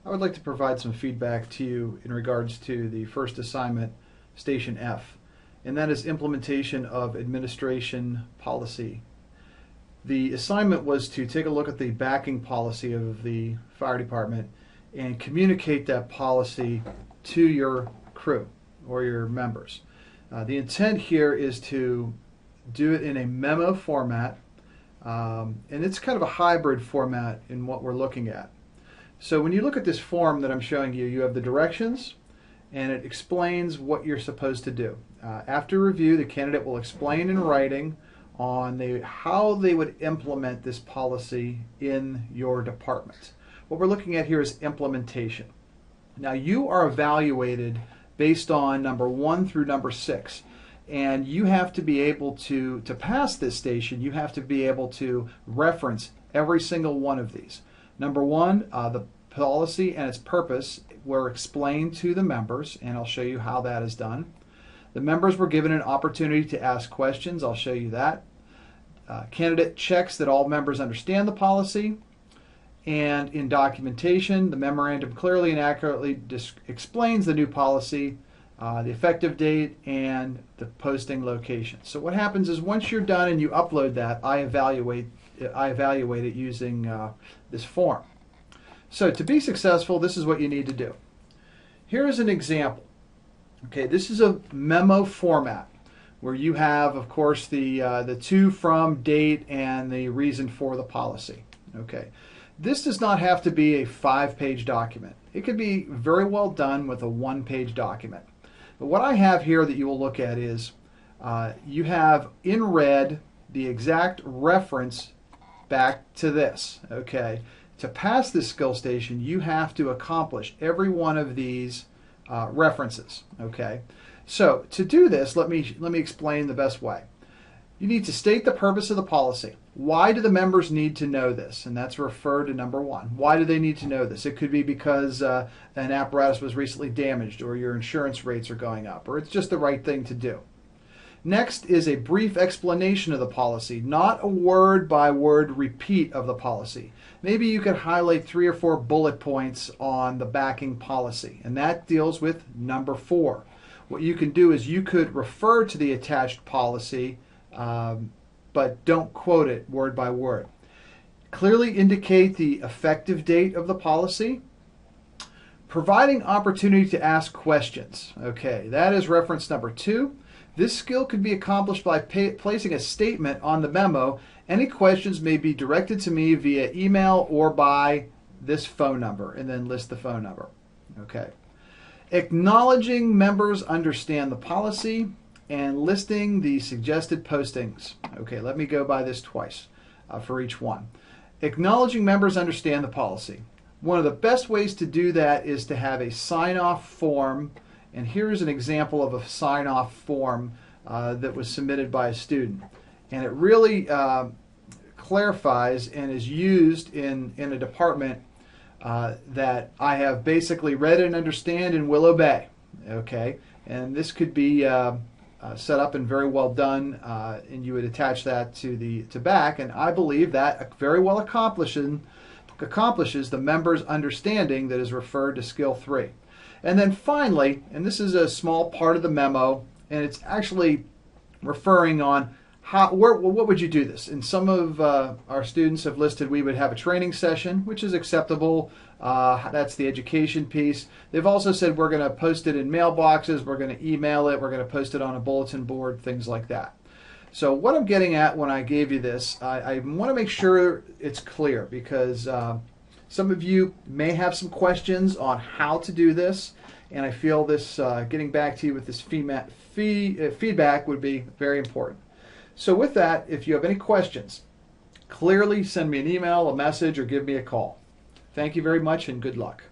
I would like to provide some feedback to you in regards to the first assignment, Station F, and that is implementation of administration policy. The assignment was to take a look at the backing policy of the fire department and communicate that policy to your crew or your members. The intent here is to do it in a memo format, and it's kind of a hybrid format in what we're looking at. So when you look at this form that I'm showing you, you have the directions and it explains what you're supposed to do. After review, the candidate will explain in writing on how they would implement this policy in your department. What we're looking at here is implementation. Now you are evaluated based on number 1 through number 6. And you have to be able to pass this station, you have to be able to reference every single one of these. Number 1, the policy and its purpose were explained to the members, and I'll show you how that is done. The members were given an opportunity to ask questions. I'll show you that. Candidate checks that all members understand the policy. And in documentation, the memorandum clearly and accurately explains the new policy, the effective date, and the posting location. So what happens is once you're done and you upload that, I evaluate it using this form. So to be successful, this is what you need to do. Here's an example. Okay, this is a memo format where you have, of course, the to, from, date, and the reason for the policy. Okay, this does not have to be a 5-page document. It could be very well done with a 1-page document. But what I have here that you will look at is you have in red the exact reference back to this. Okay, to pass this skill station, you have to accomplish every one of these references. Okay, so to do this, let me explain the best way. You need to state the purpose of the policy. Why do the members need to know this? And that's referred to number 1. Why do they need to know this? It could be because an apparatus was recently damaged, or your insurance rates are going up, or it's just the right thing to do. Next is a brief explanation of the policy, not a word-by-word repeat of the policy. Maybe you could highlight 3 or 4 bullet points on the backing policy, and that deals with number 4. What you can do is you could refer to the attached policy, but don't quote it word by word. Clearly indicate the effective date of the policy. Providing opportunity to ask questions. Okay, that is reference number 2. This skill could be accomplished by placing a statement on the memo. Any questions may be directed to me via email or by this phone number, and then list the phone number. Okay. Acknowledging members understand the policy and listing the suggested postings. Okay, let me go by this twice for each one. Acknowledging members understand the policy. One of the best ways to do that is to have a sign-off form, and here's an example of a sign-off form that was submitted by a student. And it really clarifies and is used in a department that I have basically read and understand and will obey. Okay, and this could be set up and very well done, and you would attach that to back, and I believe that very well accomplishes the member's understanding that is referred to skill 3. And then finally, and this is a small part of the memo, and it's actually referring on what would you do this? And some of our students have listed we would have a training session, which is acceptable. That's the education piece. They've also said we're going to post it in mailboxes, we're going to email it, we're going to post it on a bulletin board, things like that. So what I'm getting at when I gave you this, I want to make sure it's clear, because some of you may have some questions on how to do this, and I feel this getting back to you with this feedback would be very important. So with that, if you have any questions, clearly send me an email, a message, or give me a call. Thank you very much, and good luck.